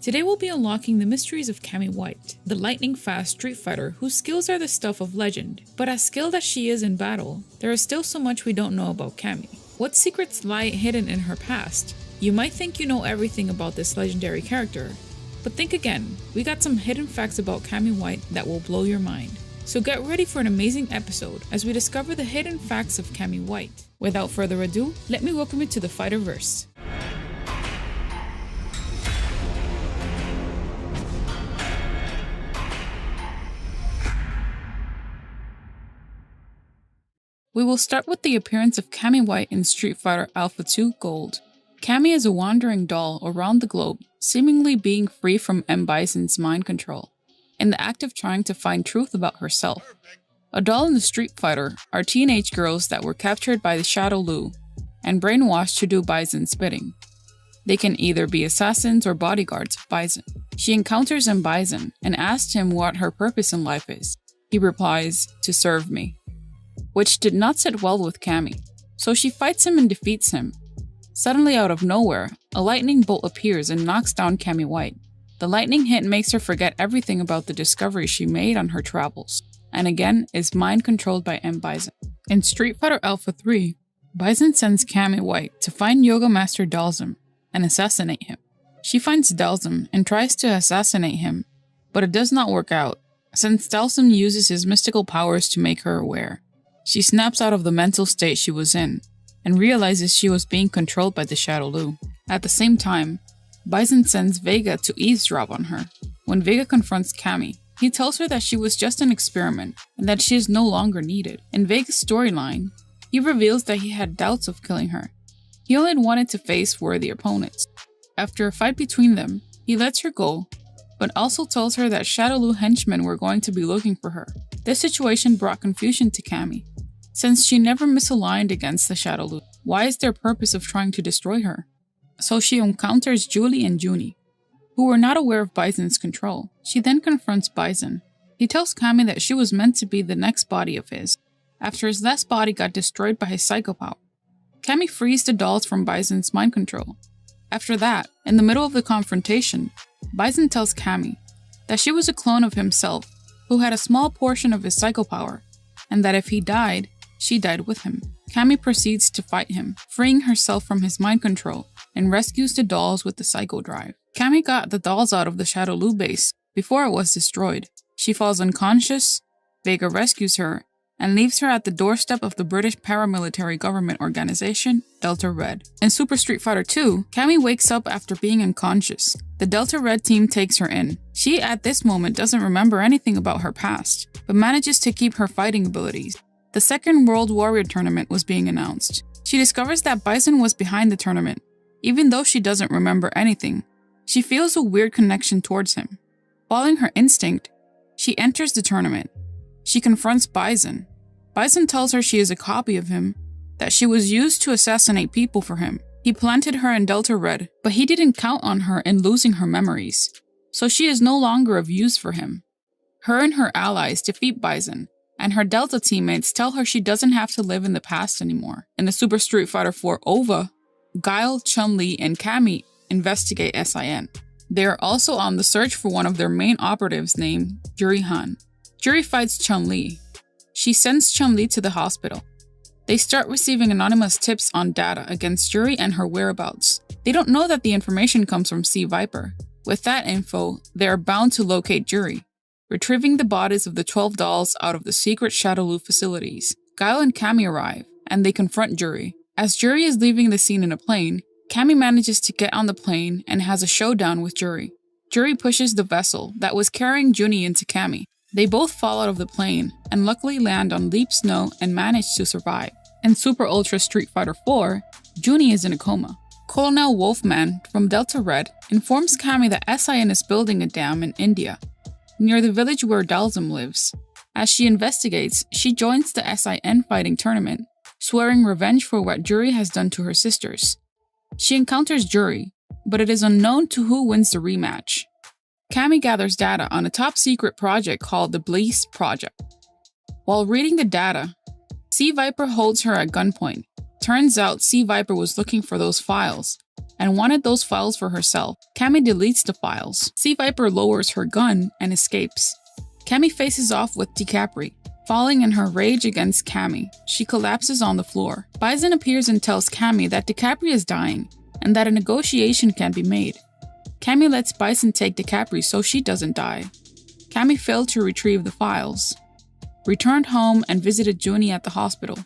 Today we'll be unlocking the mysteries of Cammy White, the lightning-fast street fighter whose skills are the stuff of legend. But as skilled as she is in battle, there is still so much we don't know about Cammy. What secrets lie hidden in her past? You might think you know everything about this legendary character, but think again, we got some hidden facts about Cammy White that will blow your mind. So get ready for an amazing episode as we discover the hidden facts of Cammy White. Without further ado, let me welcome you to the Fighterverse. We will start with the appearance of Cammy White in Street Fighter Alpha 2 Gold. Cammy is a wandering doll around the globe, seemingly being free from Bison's mind control, in the act of trying to find truth about herself. A doll and the Street Fighter are teenage girls that were captured by the shadaloo and brainwashed to do Bison's bidding. They can either be assassins or bodyguards of Bison. She encounters Bison and asks him what her purpose in life is. He replies, "To serve me," which did not sit well with Cammy, so she fights him and defeats him. Suddenly out of nowhere, a lightning bolt appears and knocks down Cammy White. The lightning hit makes her forget everything about the discovery she made on her travels, and again is mind-controlled by Bison. In Street Fighter Alpha 3, Bison sends Cammy White to find Yoga Master Dhalsim and assassinate him. She finds Dhalsim and tries to assassinate him, but it does not work out, since Dhalsim uses his mystical powers to make her aware. She snaps out of the mental state she was in, and realizes she was being controlled by the shadaloo. At the same time, Bison sends Vega to eavesdrop on her. When Vega confronts Cammy, he tells her that she was just an experiment and that she is no longer needed. In Vega's storyline, he reveals that he had doubts of killing her. He only wanted to face worthy opponents. After a fight between them, he lets her go, but also tells her that shadaloo henchmen were going to be looking for her. This situation brought confusion to Cammy, since she never misaligned against the shadaloo. Why is their purpose of trying to destroy her? So she encounters Julie and Juni, who were not aware of Bison's control. She then confronts Bison. He tells Cammy that she was meant to be the next body of his, after his last body got destroyed by his psycho power. Cammy frees the dolls from Bison's mind control. After that, in the middle of the confrontation, Bison tells Cammy that she was a clone of himself, who had a small portion of his psycho power, and that if he died, she died with him. Cammy proceeds to fight him, freeing herself from his mind control, and rescues the dolls with the psycho drive. Cammy got the dolls out of the shadaloo base before it was destroyed. She falls unconscious, Vega rescues her, and leaves her at the doorstep of the British paramilitary government organization, Delta Red. In Super Street Fighter 2, Cammy wakes up after being unconscious. The Delta Red team takes her in. She at this moment doesn't remember anything about her past, but manages to keep her fighting abilities. The second World Warrior tournament was being announced. She discovers that Bison was behind the tournament. Even though she doesn't remember anything, she feels a weird connection towards him. Following her instinct, she enters the tournament. She confronts Bison. Bison tells her she is a copy of him, that she was used to assassinate people for him. He planted her in Delta Red, but he didn't count on her in losing her memories, so she is no longer of use for him. Her and her allies defeat Bison, and her Delta teammates tell her she doesn't have to live in the past anymore. In the Super Street Fighter 4 OVA, Guile, Chun-Li, and Cammy investigate SIN. They are also on the search for one of their main operatives named Juri. Juri fights Chun-Li. She sends Chun-Li to the hospital. They start receiving anonymous tips on data against Juri and her whereabouts. They don't know that the information comes from c.viper. With that info, they are bound to locate Juri, retrieving the bodies of the 12 dolls out of the secret shadaloo facilities. Guile and Cammy arrive, and they confront Juri. As Juri is leaving the scene in a plane, Cammy manages to get on the plane and has a showdown with Juri. Juri pushes the vessel that was carrying Juni into Cammy. They both fall out of the plane, and luckily land on Leap Snow and manage to survive. In Super Ultra Street Fighter 4, Juni is in a coma. Colonel Wolfman from Delta Red informs Cammy that SIN is building a dam in India, near the village where Dhalsim lives. As she investigates, she joins the SIN fighting tournament, swearing revenge for what Juri has done to her sisters. She encounters Juri, but it is unknown to who wins the rematch. Cammy gathers data on a top-secret project called the Bleece Project. While reading the data, c.viper holds her at gunpoint. Turns out c.viper was looking for those files and wanted those files for herself. Cammy deletes the files. C.Viper lowers her gun and escapes. Cammy faces off with decapre. Falling in her rage against Cammy, she collapses on the floor. Bison appears and tells Cammy that decapre is dying and that a negotiation can be made. Cammy lets Bison take decapre so she doesn't die. Cammy failed to retrieve the files, returned home and visited Juni at the hospital,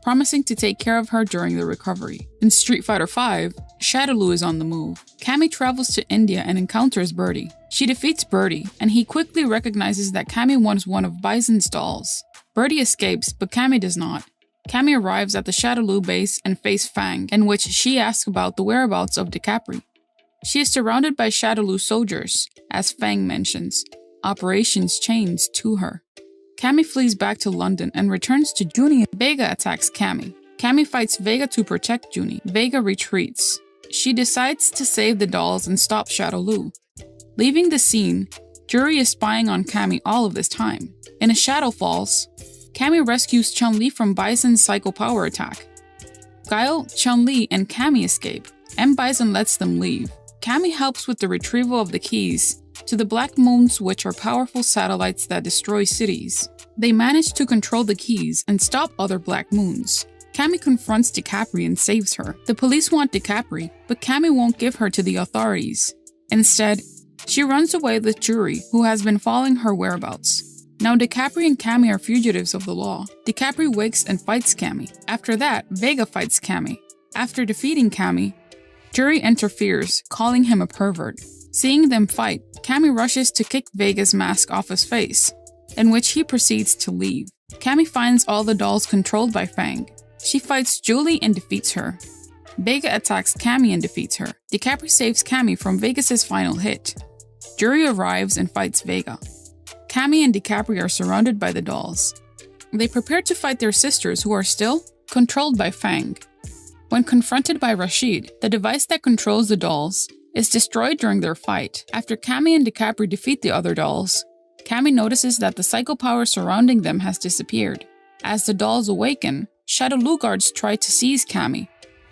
promising to take care of her during the recovery. In Street Fighter V, Shadaloo is on the move. Cammy travels to India and encounters Birdie. She defeats Birdie, and he quickly recognizes that Cammy wants one of Bison's dolls. Birdie escapes, but Cammy does not. Cammy arrives at the Shadaloo base and faces Fang, in which she asks about the whereabouts of decapre. She is surrounded by Shadaloo soldiers, as Fang mentions. Operations Chains to her. Cammy flees back to London and returns to Juni. Vega attacks Cammy. Cammy fights Vega to protect Juni. Vega retreats. She decides to save the dolls and stop Shadaloo. Leaving the scene, Juri is spying on Cammy all of this time. In a Shadow Falls, Cammy rescues Chun-Li from Bison's psycho power attack. Guile, Chun-Li, and Cammy escape. Bison lets them leave. Cammy helps with the retrieval of the keys to the Black Moons, which are powerful satellites that destroy cities. They manage to control the keys and stop other Black Moons. Cammy confronts decapre and saves her. The police want decapre, but Cammy won't give her to the authorities. Instead, she runs away with Juri, who has been following her whereabouts. Now decapre and Cammy are fugitives of the law. Decapre wakes and fights Cammy. After that, Vega fights Cammy. After defeating Cammy, Juri interferes, calling him a pervert. Seeing them fight, Cammy rushes to kick Vega's mask off his face, in which he proceeds to leave. Cammy finds all the dolls controlled by Fang. She fights Julie and defeats her. Vega attacks Cammy and defeats her. Decapre saves Cammy from Vegas' final hit. Juri arrives and fights Vega. Cammy and Decapre are surrounded by the dolls. They prepare to fight their sisters, who are still controlled by Fang. When confronted by Rashid, the device that controls the dolls is destroyed during their fight. After Cammy and Decapre defeat the other dolls, Cammy notices that the psycho power surrounding them has disappeared. As the dolls awaken, Shadaloo guards try to seize Cammy,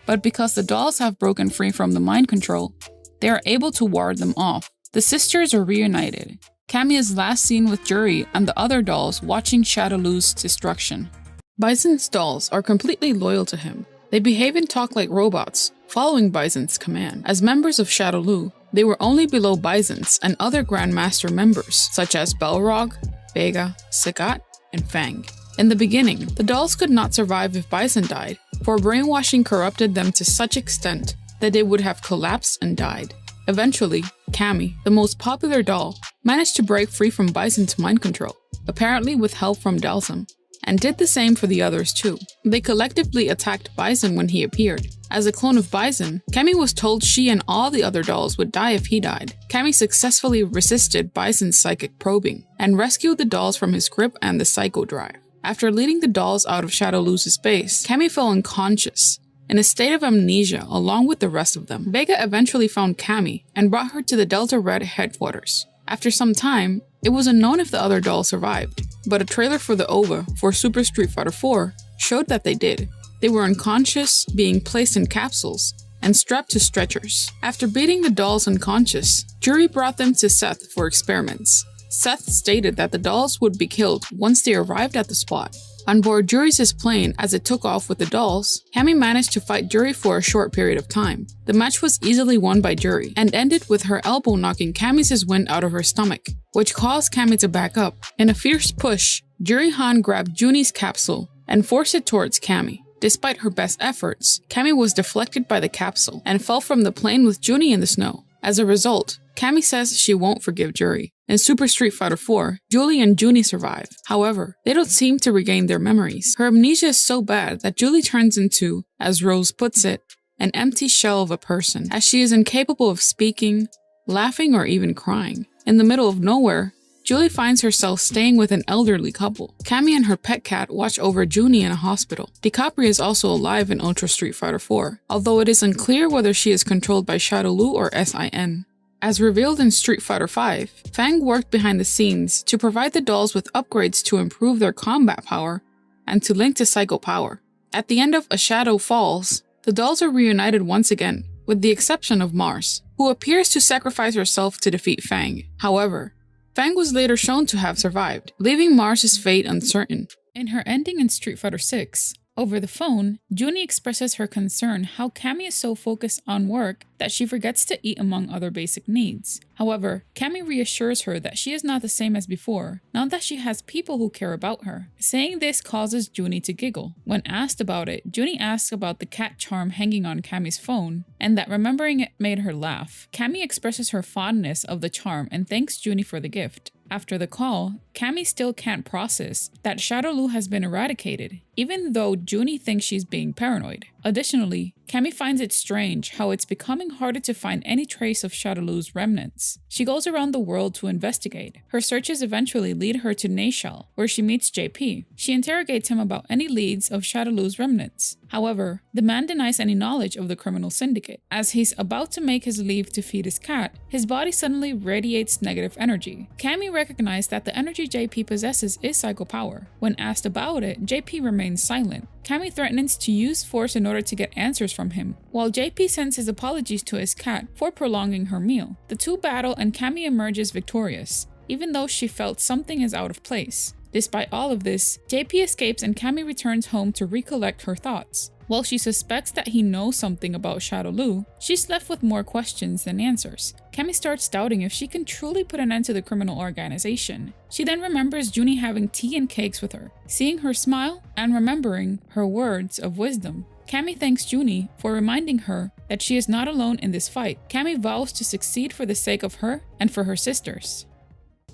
but because the dolls have broken free from the mind control, they are able to ward them off. The sisters are reunited. Cammy is last seen with Juri and the other dolls watching Shadaloo's destruction. Bison's dolls are completely loyal to him. They behave and talk like robots, following Bison's command. As members of Shadaloo, they were only below Bison's and other Grandmaster members, such as Balrog, Vega, Sagat, and Fang. In the beginning, the dolls could not survive if Bison died, for brainwashing corrupted them to such extent that they would have collapsed and died. Eventually, Cammy, the most popular doll, managed to break free from Bison's mind control, apparently with help from Dhalsim, and did the same for the others too. They collectively attacked Bison when he appeared. As a clone of Bison, Cammy was told she and all the other dolls would die if he died. Cammy successfully resisted Bison's psychic probing, and rescued the dolls from his grip and the psycho drive. After leading the dolls out of Shadaloo's space, Cammy fell unconscious, in a state of amnesia along with the rest of them. Vega eventually found Cammy and brought her to the Delta Red headquarters. After some time, it was unknown if the other dolls survived, but a trailer for the OVA for Super Street Fighter IV showed that they did. They were unconscious, being placed in capsules, and strapped to stretchers. After beating the dolls unconscious, Juri brought them to Seth for experiments. Seth stated that the dolls would be killed once they arrived at the spot. On board Juri's plane as it took off with the dolls, Cammy managed to fight Juri for a short period of time. The match was easily won by Juri, and ended with her elbow knocking Cammy's wind out of her stomach, which caused Cammy to back up. In a fierce push, Juri Han grabbed Juni's capsule and forced it towards Cammy. Despite her best efforts, Cammy was deflected by the capsule and fell from the plane with Juni in the snow. As a result, Cammy says she won't forgive Juri. In Super Street Fighter IV, Julie and Juni survive. However, they don't seem to regain their memories. Her amnesia is so bad that Julie turns into, as Rose puts it, an empty shell of a person, as she is incapable of speaking, laughing, or even crying. In the middle of nowhere, Julie finds herself staying with an elderly couple. Cammy and her pet cat watch over Juni in a hospital. Decapre is also alive in Ultra Street Fighter IV, although it is unclear whether she is controlled by Shadaloo or SIN. As revealed in Street Fighter V, Fang worked behind the scenes to provide the dolls with upgrades to improve their combat power and to link to psycho power. At the end of A Shadow Falls, the dolls are reunited once again, with the exception of Mars, who appears to sacrifice herself to defeat Fang. However, Fang was later shown to have survived, leaving Mars's fate uncertain. In her ending in Street Fighter 6, over the phone, Juni expresses her concern how Cammy is so focused on work that she forgets to eat among other basic needs. However, Cammy reassures her that she is not the same as before, now that she has people who care about her. Saying this causes Juni to giggle. When asked about it, Juni asks about the cat charm hanging on Cammy's phone, and that remembering it made her laugh. Cammy expresses her fondness of the charm and thanks Juni for the gift. After the call, Cammy still can't process that Shadaloo has been eradicated, even though Juni thinks she's being paranoid. Additionally, Cammy finds it strange how it's becoming harder to find any trace of Shadaloo's remnants. She goes around the world to investigate. Her searches eventually lead her to Nashal, where she meets JP. She interrogates him about any leads of Shadaloo's remnants. However, the man denies any knowledge of the criminal syndicate. As he's about to make his leave to feed his cat, his body suddenly radiates negative energy. Cammy recognizes that the energy JP possesses is psycho power. When asked about it, JP remains silent. Cammy threatens to use force in order to get answers from him, while JP sends his apologies to his cat for prolonging her meal. The two battle and Cammy emerges victorious, even though she felt something is out of place. Despite all of this, JP escapes and Cammy returns home to recollect her thoughts. While she suspects that he knows something about Shadaloo, she's left with more questions than answers. Cammy starts doubting if she can truly put an end to the criminal organization. She then remembers Juni having tea and cakes with her, seeing her smile and remembering her words of wisdom. Cammy thanks Juni for reminding her that she is not alone in this fight. Cammy vows to succeed for the sake of her and for her sisters.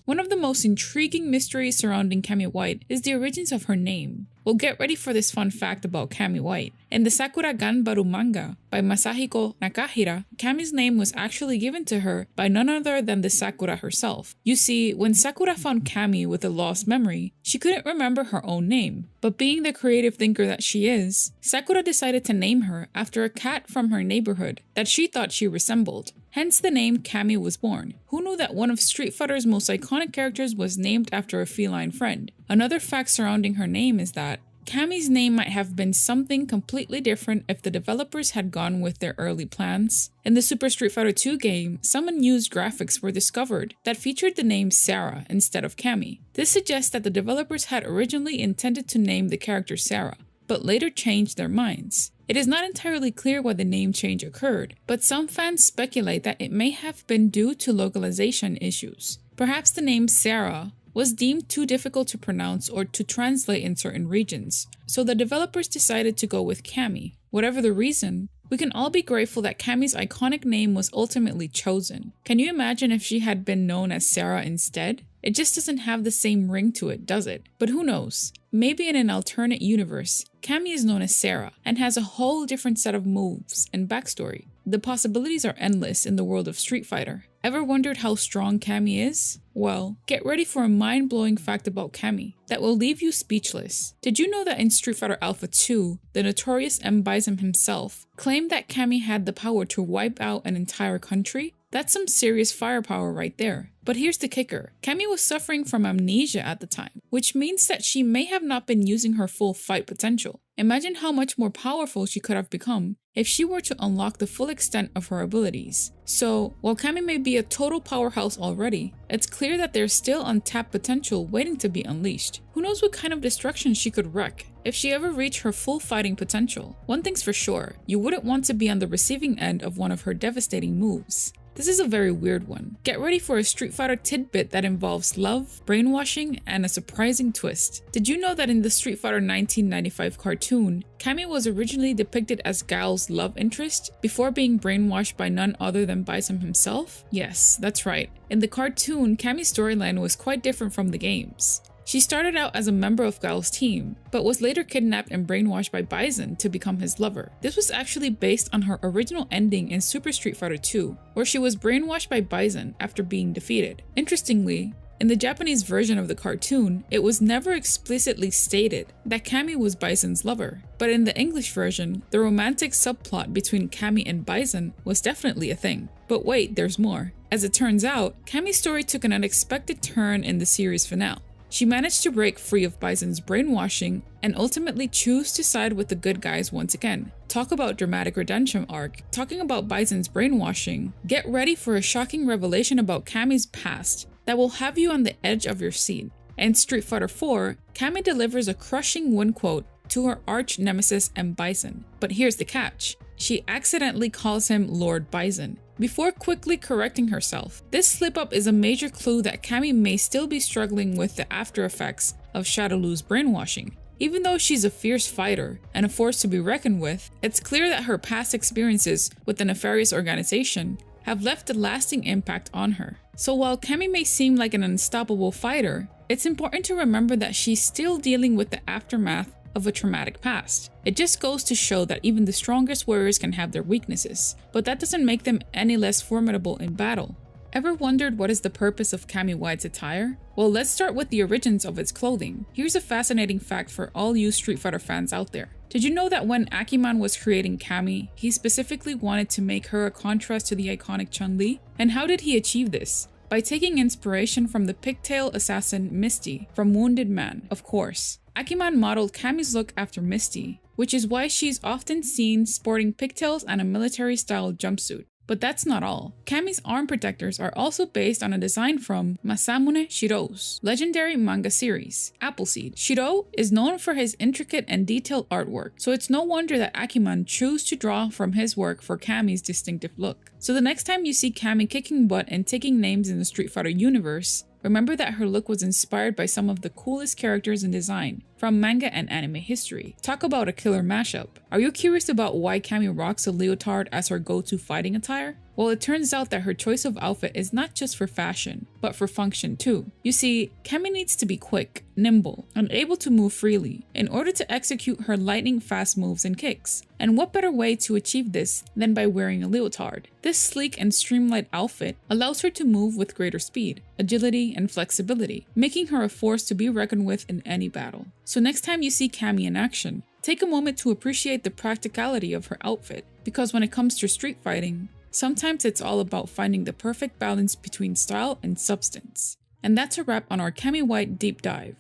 One of the most intriguing mysteries surrounding Cammy White is the origins of her name. Well, get ready for this fun fact about Cammy White. In the Sakura Ganbaru manga by Masahiko Nakahira, Cammy's name was actually given to her by none other than the Sakura herself. You see, when Sakura found Cammy with a lost memory, she couldn't remember her own name. But being the creative thinker that she is, Sakura decided to name her after a cat from her neighborhood that she thought she resembled. Hence the name Cammy was born. Who knew that one of Street Fighter's most iconic characters was named after a feline friend? Another fact surrounding her name is that Cammy's name might have been something completely different if the developers had gone with their early plans. In the Super Street Fighter 2 game, some unused graphics were discovered that featured the name Sarah instead of Cammy. This suggests that the developers had originally intended to name the character Sarah, but later changed their minds. It is not entirely clear why the name change occurred, but some fans speculate that it may have been due to localization issues. Perhaps the name Sarah was deemed too difficult to pronounce or to translate in certain regions, so the developers decided to go with Cammy. Whatever the reason, we can all be grateful that Cammy's iconic name was ultimately chosen. Can you imagine if she had been known as Sarah instead? It just doesn't have the same ring to it, does it? But who knows? Maybe in an alternate universe, Cammy is known as Sarah and has a whole different set of moves and backstory. The possibilities are endless in the world of Street Fighter. Ever wondered how strong Cammy is? Well, get ready for a mind-blowing fact about Cammy that will leave you speechless. Did you know that in Street Fighter Alpha 2, the notorious Bison himself claimed that Cammy had the power to wipe out an entire country? That's some serious firepower right there. But here's the kicker. Cammy was suffering from amnesia at the time, which means that she may have not been using her full fight potential. Imagine how much more powerful she could have become if she were to unlock the full extent of her abilities. So, while Cammy may be a total powerhouse already, it's clear that there's still untapped potential waiting to be unleashed. Who knows what kind of destruction she could wreak if she ever reached her full fighting potential. One thing's for sure, you wouldn't want to be on the receiving end of one of her devastating moves. This is a very weird one. Get ready for a Street Fighter tidbit that involves love, brainwashing, and a surprising twist. Did you know that in the Street Fighter 1995 cartoon, Cammy was originally depicted as Gao's love interest before being brainwashed by none other than Bison himself? Yes, that's right. In the cartoon, Cammy's storyline was quite different from the games. She started out as a member of Gao's team, but was later kidnapped and brainwashed by Bison to become his lover. This was actually based on her original ending in Super Street Fighter 2, where she was brainwashed by Bison after being defeated. Interestingly, in the Japanese version of the cartoon, it was never explicitly stated that Cammy was Bison's lover, but in the English version, the romantic subplot between Cammy and Bison was definitely a thing. But wait, there's more. As it turns out, Cammy's story took an unexpected turn in the series finale. She managed to break free of Bison's brainwashing and ultimately choose to side with the good guys once again. Talk about dramatic redemption arc. Talking about Bison's brainwashing, get ready for a shocking revelation about Cammy's past that will have you on the edge of your seat. In Street Fighter 4, Cammy delivers a crushing win quote to her arch nemesis M. Bison. But here's the catch. She accidentally calls him Lord Bison, before quickly correcting herself. This slip-up is a major clue that Cammy may still be struggling with the after effects of Shadaloo's brainwashing. Even though she's a fierce fighter and a force to be reckoned with, it's clear that her past experiences with the nefarious organization have left a lasting impact on her. So while Cammy may seem like an unstoppable fighter, it's important to remember that she's still dealing with the aftermath of a traumatic past. It just goes to show that even the strongest warriors can have their weaknesses, but that doesn't make them any less formidable in battle. Ever wondered what is the purpose of Cammy White's attire? Well, let's start with the origins of its clothing. Here's a fascinating fact for all you Street Fighter fans out there. Did you know that when Akiman was creating Cammy, he specifically wanted to make her a contrast to the iconic Chun-Li? And how did he achieve this? By taking inspiration from the pigtail assassin Misty from Wounded Man, of course. Akiman modeled Cammy's look after Misty, which is why she's often seen sporting pigtails and a military-style jumpsuit. But that's not all. Cammy's arm protectors are also based on a design from Masamune Shiro's legendary manga series, Appleseed. Shiro is known for his intricate and detailed artwork, so it's no wonder that Akiman chose to draw from his work for Cammy's distinctive look. So the next time you see Cammy kicking butt and taking names in the Street Fighter universe, remember that her look was inspired by some of the coolest characters in design from manga and anime history. Talk about a killer mashup. Are you curious about why Cammy rocks a leotard as her go-to fighting attire? Well, it turns out that her choice of outfit is not just for fashion, but for function too. You see, Cammy needs to be quick, nimble, and able to move freely in order to execute her lightning-fast moves and kicks. And what better way to achieve this than by wearing a leotard? This sleek and streamlined outfit allows her to move with greater speed, agility, and flexibility, making her a force to be reckoned with in any battle. So next time you see Cammy in action, take a moment to appreciate the practicality of her outfit, because when it comes to street fighting, sometimes it's all about finding the perfect balance between style and substance. And that's a wrap on our Cammy White deep dive.